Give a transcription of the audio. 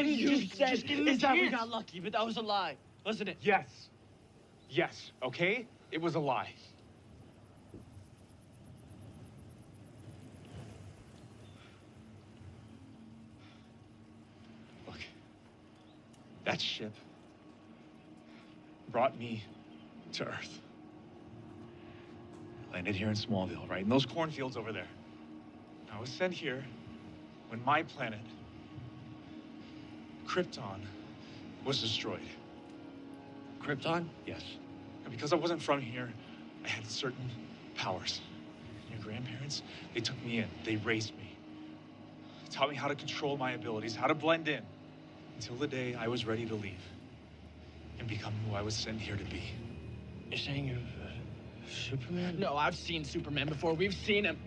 you just said give him a is that we chance. got lucky, but that was a lie, wasn't it? Yes. Yes, okay? It was a lie. Look, that ship brought me to Earth. Landed here in Smallville, right? In those cornfields over there. I was sent here when my planet, Krypton, was destroyed. Krypton? Yes. And because I wasn't from here, I had certain powers. Your grandparents, they took me in. They raised me. Taught me how to control my abilities, how to blend in, until the day I was ready to leave and become who I was sent here to be. You're saying you're Superman? No, I've seen Superman before. We've seen him.